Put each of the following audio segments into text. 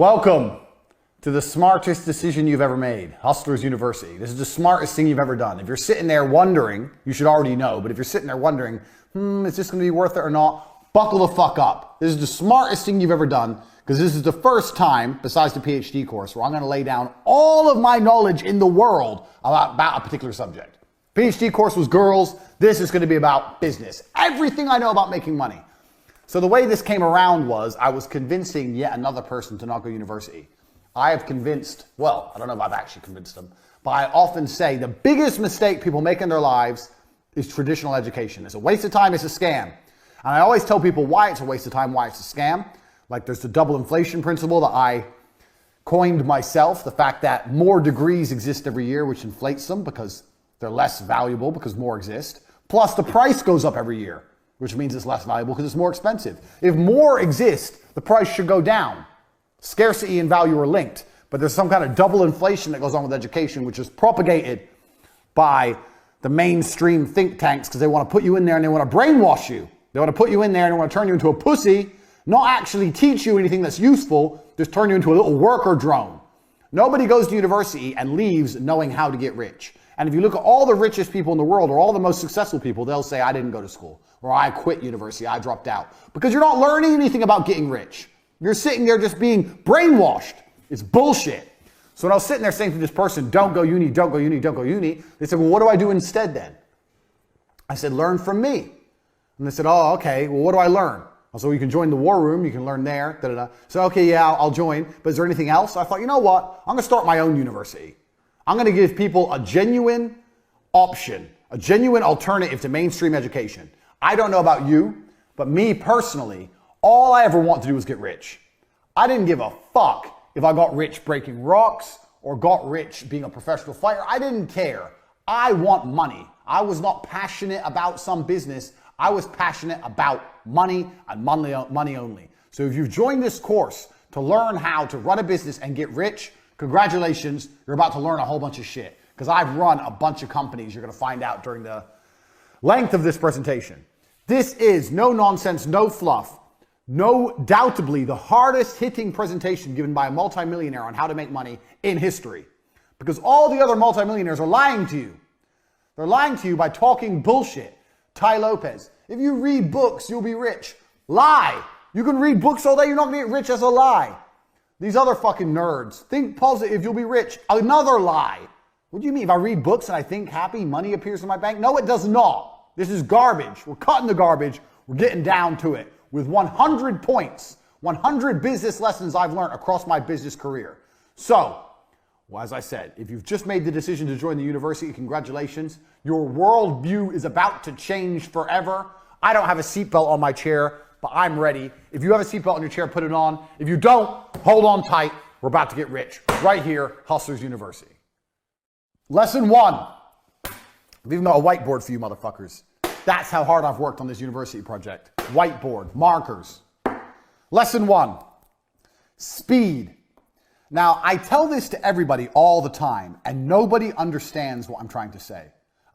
Welcome to the smartest decision you've ever made, Hustlers University. This is the smartest thing you've ever done. If you're sitting there wondering, you should already know, but if you're sitting there wondering, is this going to be worth it or not? Buckle the fuck up. This is the smartest thing you've ever done because this is the first time, besides the PhD course, where I'm going to lay down all of my knowledge in the world about a particular subject. PhD course was girls. This is going to be about business. Everything I know about making money. So the way this came around was I was convincing yet another person to not go to university. I have convinced, well, I don't know if I've actually convinced them, but I often say the biggest mistake people make in their lives is traditional education. It's a waste of time, it's a scam. And I always tell people why it's a waste of time, why it's a scam. Like there's the double inflation principle that I coined myself, the fact that more degrees exist every year, which inflates them because they're less valuable because more exist. Plus the price goes up every year, which means it's less valuable because it's more expensive. If more exist, the price should go down. Scarcity and value are linked, but there's some kind of double inflation that goes on with education, which is propagated by the mainstream think tanks because they want to put you in there and they want to brainwash you. They want to put you in there and they want to turn you into a pussy, not actually teach you anything that's useful, just turn you into a little worker drone. Nobody goes to university and leaves knowing how to get rich. And if you look at all the richest people in the world or all the most successful people, they'll say, I didn't go to school, or I quit university, I dropped out. Because you're not learning anything about getting rich. You're sitting there just being brainwashed. It's bullshit. So when I was sitting there saying to this person, don't go uni, don't go uni, don't go uni, they said, well, what do I do instead then? I said, learn from me. And they said, oh, okay, well, what do I learn? So you can join the war room, you can learn there, da-da-da. So, okay, yeah, I'll join, but is there anything else? I thought, you know what? I'm gonna start my own university. I'm gonna give people a genuine option, a genuine alternative to mainstream education. I don't know about you, but me personally, all I ever want to do is get rich. I didn't give a fuck if I got rich breaking rocks or got rich being a professional fighter. I didn't care. I want money. I was not passionate about some business. I was passionate about money and money only. So if you've joined this course to learn how to run a business and get rich, congratulations, you're about to learn a whole bunch of shit. Because I've run a bunch of companies, you're going to find out during the length of this presentation. This is no nonsense, no fluff, no doubtably the hardest hitting presentation given by a multimillionaire on how to make money in history. Because all the other multimillionaires are lying to you. They're lying to you by talking bullshit. Ty Lopez, if you read books, you'll be rich. Lie. You can read books all day, you're not going to get rich as a lie. These other fucking nerds, think positive, you'll be rich. Another lie. What do you mean? If I read books and I think happy, money appears in my bank? No, it does not. This is garbage. We're cutting the garbage. We're getting down to it with 100 points, 100 business lessons I've learned across my business career. So, well, as I said, if you've just made the decision to join the university, congratulations. Your worldview is about to change forever. I don't have a seatbelt on my chair, but I'm ready. If you have a seatbelt on your chair, put it on. If you don't, hold on tight. We're about to get rich right here, Hustlers University. Lesson 1. I've even got a whiteboard for you motherfuckers. That's how hard I've worked on this university project. Whiteboard, markers. Lesson 1, speed. Now, I tell this to everybody all the time, and nobody understands what I'm trying to say.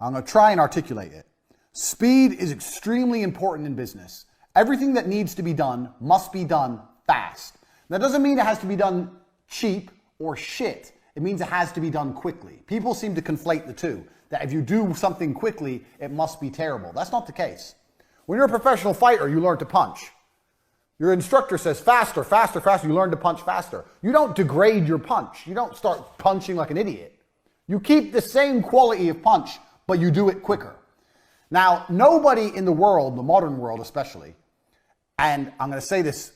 I'm going to try and articulate it. Speed is extremely important in business. Everything that needs to be done must be done fast. That doesn't mean it has to be done cheap or shit. It means it has to be done quickly. People seem to conflate the two. That if you do something quickly, it must be terrible. That's not the case. When you're a professional fighter, you learn to punch. Your instructor says faster, faster, faster. You learn to punch faster. You don't degrade your punch. You don't start punching like an idiot. You keep the same quality of punch, but you do it quicker. Now, nobody in the world, the modern world especially, and I'm going to say this,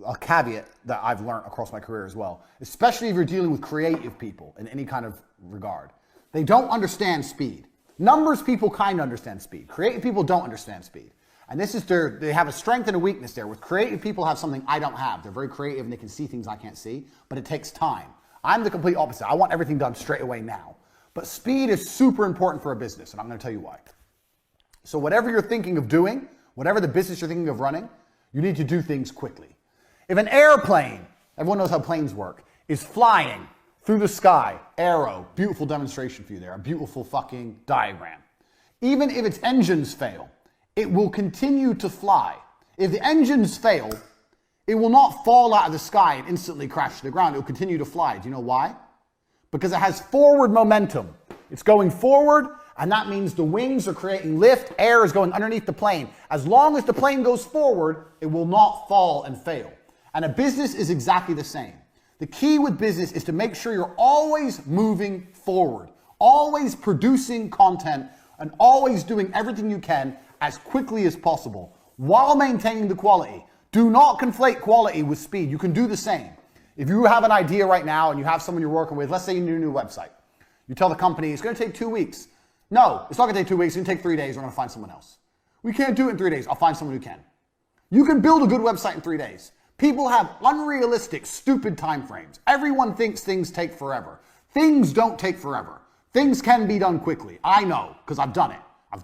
a caveat that I've learned across my career as well, especially if you're dealing with creative people in any kind of regard. They don't understand speed. Numbers people kind of understand speed. Creative people don't understand speed. And this is they have a strength and a weakness there. With creative people have something I don't have. They're very creative and they can see things I can't see, but it takes time. I'm the complete opposite. I want everything done straight away now. But speed is super important for a business, and I'm going to tell you why. So whatever you're thinking of doing, whatever the business you're thinking of running, you need to do things quickly. If an airplane, everyone knows how planes work, is flying through the sky, arrow, beautiful demonstration for you there, a beautiful fucking diagram. Even if its engines fail, it will continue to fly. If the engines fail, It will not fall out of the sky and instantly crash to the ground. It will continue to fly. Do you know why? Because it has forward momentum. It's going forward, and that means the wings are creating lift. Air is going underneath the plane. As long as the plane goes forward, it will not fall and fail. And a business is exactly the same. The key with business is to make sure you're always moving forward, always producing content, and always doing everything you can as quickly as possible while maintaining the quality. Do not conflate quality with speed. You can do the same. If you have an idea right now and you have someone you're working with, let's say you need a new website. You tell the company it's going to take 2 weeks. No, it's not going to take 2 weeks. It's going to take 3 days. We're going to find someone else. We can't do it in 3 days. I'll find someone who can. You can build a good website in 3 days. People have unrealistic, stupid time frames. Everyone thinks things take forever. Things don't take forever. Things can be done quickly. I know, because I've done it.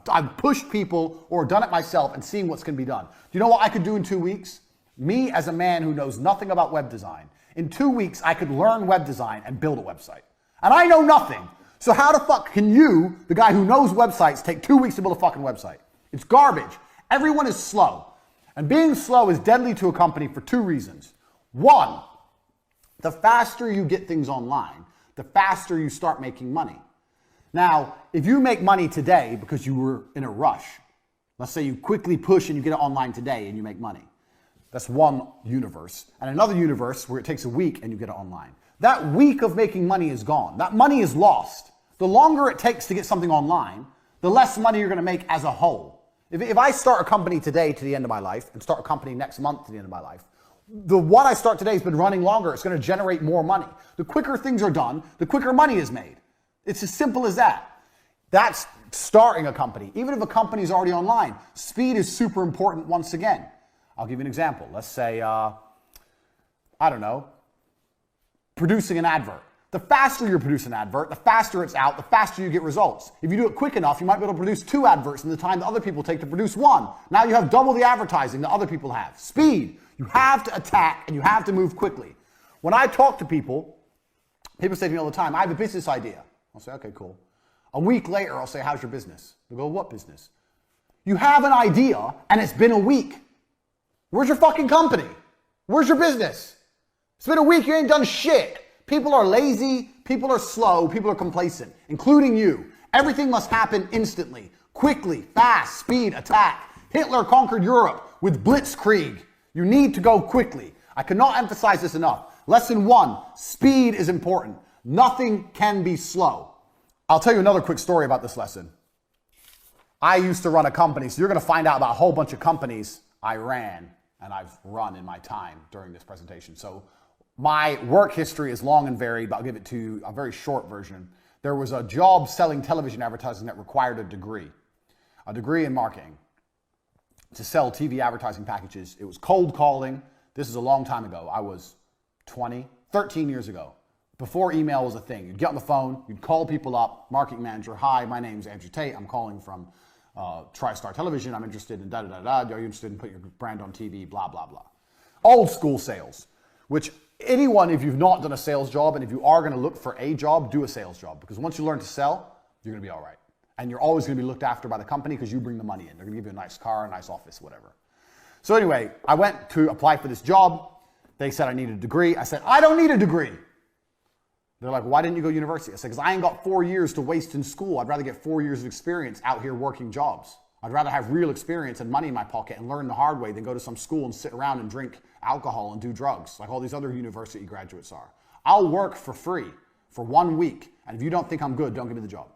I've pushed people or done it myself and seen what's going to be done. Do you know what I could do in 2 weeks? Me, as a man who knows nothing about web design, in 2 weeks, I could learn web design and build a website. And I know nothing. So how the fuck can you, the guy who knows websites, take 2 weeks to build a fucking website? It's garbage. Everyone is slow. And being slow is deadly to a company for 2 reasons. One, the faster you get things online, the faster you start making money. Now, if you make money today because you were in a rush, let's say you quickly push and you get it online today and you make money. That's one universe. And another universe where it takes a week and you get it online. That week of making money is gone. That money is lost. The longer it takes to get something online, the less money you're going to make as a whole. If I start a company today to the end of my life and start a company next month to the end of my life, the one I start today has been running longer. It's going to generate more money. The quicker things are done, the quicker money is made. It's as simple as that. That's starting a company. Even if a company is already online, speed is super important once again. I'll give you an example. Let's say, I don't know, producing an advert. The faster you produce an advert, the faster it's out, the faster you get results. If you do it quick enough, you might be able to produce 2 adverts in the time that other people take to produce 1. Now you have double the advertising that other people have. Speed. You have to attack and you have to move quickly. When I talk to people, people say to me all the time, I have a business idea. I'll say, okay, cool. A week later, I'll say, how's your business? They'll go, what business? You have an idea and it's been a week. Where's your fucking company? Where's your business? It's been a week, you ain't done shit. People are lazy, people are slow, people are complacent, including you. Everything must happen instantly, quickly, fast, speed, attack. Hitler conquered Europe with blitzkrieg. You need to go quickly. I cannot emphasize this enough. Lesson 1, speed is important. Nothing can be slow. I'll tell you another quick story about this lesson. I used to run a company, so you're going to find out about a whole bunch of companies I ran and I've run in my time during this presentation. So my work history is long and varied, but I'll give it to you a very short version. There was a job selling television advertising that required a degree in marketing to sell TV advertising packages. It was cold calling. This is a long time ago. I was 13 years ago, before email was a thing. You'd get on the phone, you'd call people up, marketing manager, hi, my name's Andrew Tate, I'm calling from TriStar Television, I'm interested in da-da-da-da, are you interested in putting your brand on TV, blah, blah, blah. Old school sales, which anyone, if you've not done a sales job, and if you are going to look for a job, do a sales job. Because once you learn to sell, you're going to be all right. And you're always going to be looked after by the company because you bring the money in. They're going to give you a nice car, a nice office, whatever. So anyway, I went to apply for this job. They said I needed a degree. I said, I don't need a degree. They're like, why didn't you go to university? I said, because I ain't got 4 years to waste in school. I'd rather get 4 years of experience out here working jobs. I'd rather have real experience and money in my pocket and learn the hard way than go to some school and sit around and drink alcohol and do drugs like all these other university graduates are. I'll work for free for 1 week. And if you don't think I'm good, don't give me the job.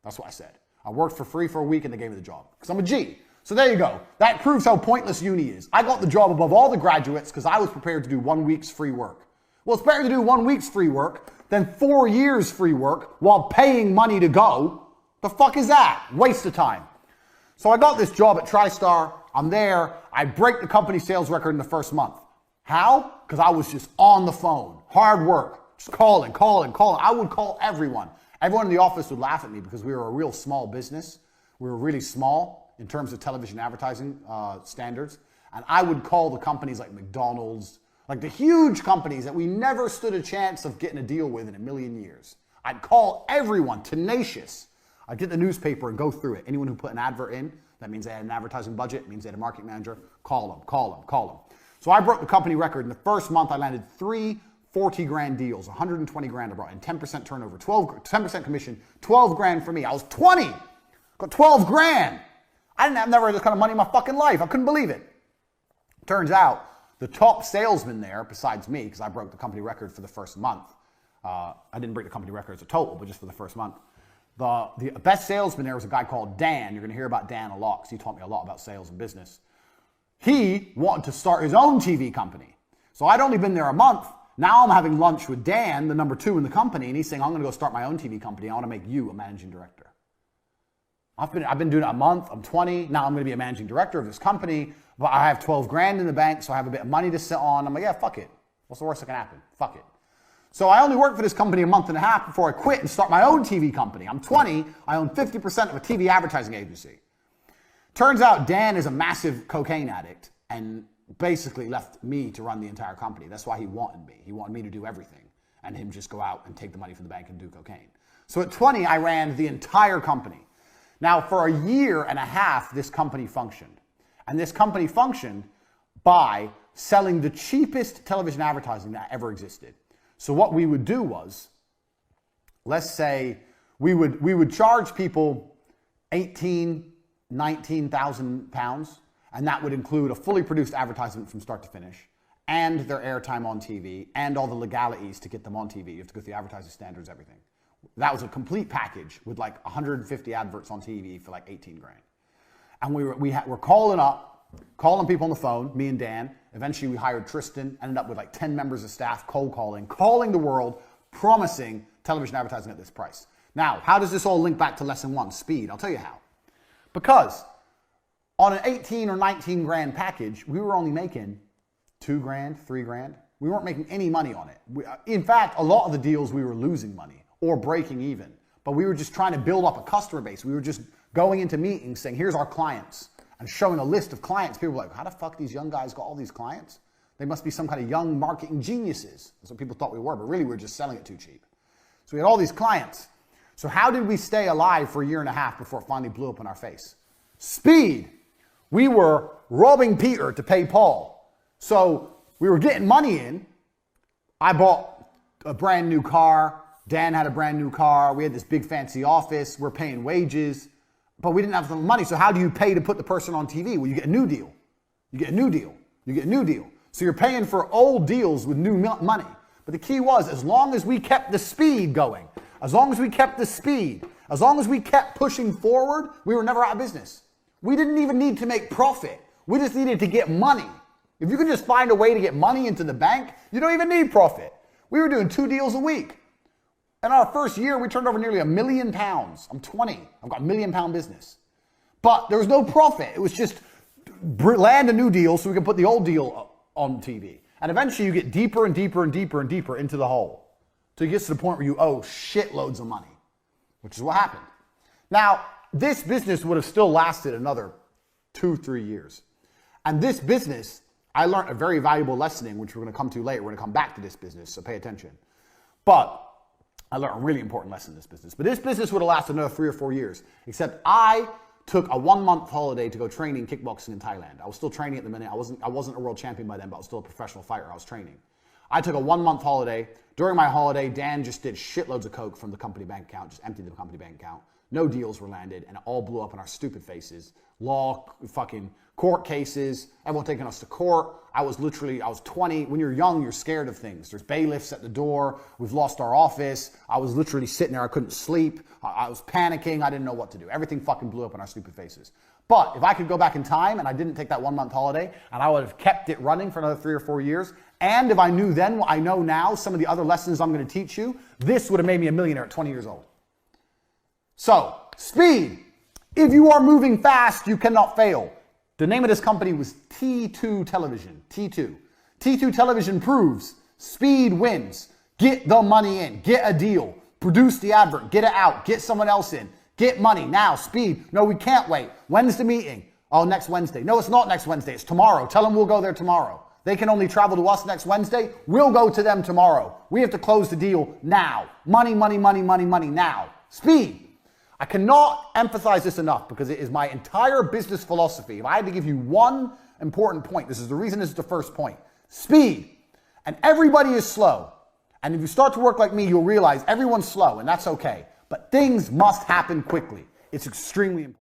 That's what I said. I worked for free for a week and they gave me the job because I'm a G. So there you go. That proves how pointless uni is. I got the job above all the graduates because I was prepared to do 1 week's free work. Well, it's better to do 1 week's free work than 4 years free work while paying money to go. The fuck is that? Waste of time. So I got this job at TriStar. I'm there. I break the company sales record in the first month. How? Because I was just on the phone. Hard work. Just calling. I would call everyone. Everyone in the office would laugh at me because we were a real small business. We were really small in terms of television advertising standards. And I would call the companies like McDonald's, like the huge companies that we never stood a chance of getting a deal with in a million years. I'd call everyone, tenacious. I'd get the newspaper and go through it. Anyone who put an advert in, that means they had an advertising budget, means they had a marketing manager, call them. So I broke the company record. In the first month, I landed 3 40 grand deals, 120 grand I brought in, 10% turnover, 10% commission, 12 grand for me. I was 20, got 12 grand. I didn't have never had this kind of money in my fucking life. I couldn't believe it. Turns out the top salesman there, besides me, because I broke the company record for the first month. I didn't break the company record as a total, but just for the first month. The best salesman there was a guy called Dan. You're going to hear about Dan a lot because he taught me a lot about sales and business. He wanted to start his own TV company. So I'd only been there a month. Now I'm having lunch with Dan, the number 2 in the company, and he's saying, I'm going to go start my own TV company. I want to make you a managing director. I've been doing it a month. I'm 20. Now I'm going to be a managing director of this company, but I have 12 grand in the bank, so I have a bit of money to sit on. I'm like, yeah, fuck it. What's the worst that can happen? Fuck it. So I only worked for this company a month and a half before I quit and start my own TV company. I'm 20. I own 50% of a TV advertising agency. Turns out Dan is a massive cocaine addict and basically left me to run the entire company. That's why he wanted me. He wanted me to do everything and him just go out and take the money from the bank and do cocaine. So at 20, I ran the entire company. Now, for a year and a half, this company functioned. And this company functioned by selling the cheapest television advertising that ever existed. So what we would do was, let's say we would charge people 19,000 pounds, and that would include a fully produced advertisement from start to finish, and their airtime on TV, and all the legalities to get them on TV. You have to go through the advertising standards, everything. That was a complete package with like 150 adverts on TV for like 18 grand. And we were calling people on the phone, me and Dan. Eventually we hired Tristan, ended up with like 10 members of staff, cold calling the world, promising television advertising at this price. Now, how does this all link back to lesson 1, speed? I'll tell you how. Because on an 18 or 19 grand package, we were only making 2 grand, 3 grand. We weren't making any money on it. In fact, a lot of the deals we were losing money or breaking even. But we were just trying to build up a customer base. We were just going into meetings saying, here's our clients, and showing a list of clients. People were like, how the fuck these young guys got all these clients? They must be some kind of young marketing geniuses. That's what people thought we were, but really we were just selling it too cheap. So we had all these clients. So how did we stay alive for a year and a half before it finally blew up in our face? Speed. We were robbing Peter to pay Paul. So we were getting money in. I bought a brand new car. Dan had a brand new car. We had this big fancy office. We're paying wages, but we didn't have the money. So how do you pay to put the person on TV? Well, you get a new deal. You get a new deal. You get a new deal. So you're paying for old deals with new money. But the key was, as long as we kept the speed going, as long as we kept the speed, as long as we kept pushing forward, we were never out of business. We didn't even need to make profit. We just needed to get money. If you can just find a way to get money into the bank, you don't even need profit. We were doing 2 deals a week. In our first year, we turned over nearly £1 million. I'm 20. I've got £1 million business. But there was no profit. It was just land a new deal so we can put the old deal on TV. And eventually you get deeper and deeper and deeper and deeper into the hole. So it gets to the point where you owe shitloads of money, which is what happened. Now, this business would have still lasted another 2-3 years. And this business, I learned a very valuable lesson in, which we're going to come to later. We're going to come back to this business, so pay attention. But I learned a really important lesson in this business. But this business would have lasted another 3 or 4 years, except I took a 1-month holiday to go training kickboxing in Thailand. I was still training at the minute. I wasn't a world champion by then, but I was still a professional fighter. I was training. I took a 1-month holiday. During my holiday, Dan just did shitloads of coke from the company bank account, just emptied the company bank account. No deals were landed, and it all blew up in our stupid faces. Law, fucking court cases, everyone taking us to court. I was 20. When you're young, you're scared of things. There's bailiffs at the door. We've lost our office. I was literally sitting there. I couldn't sleep. I was panicking. I didn't know what to do. Everything fucking blew up in our stupid faces. But if I could go back in time and I didn't take that 1-month holiday and I would have kept it running for another 3 or 4 years, and if I knew then what I know now, some of the other lessons I'm going to teach you, this would have made me a millionaire at 20 years old. So, speed. If you are moving fast, you cannot fail. The name of this company was T2 Television. T2. T2 Television proves speed wins. Get the money in. Get a deal. Produce the advert. Get it out. Get someone else in. Get money. Now, speed. No, we can't wait. When's the meeting? Oh, next Wednesday. No, it's not next Wednesday. It's tomorrow. Tell them we'll go there tomorrow. They can only travel to us next Wednesday. We'll go to them tomorrow. We have to close the deal now. Money, money, money, money, money now. Speed. I cannot emphasize this enough because it is my entire business philosophy. If I had to give you one important point, this is the reason this is the first point. Speed. And everybody is slow. And if you start to work like me, you'll realize everyone's slow, and that's okay. But things must happen quickly. It's extremely important.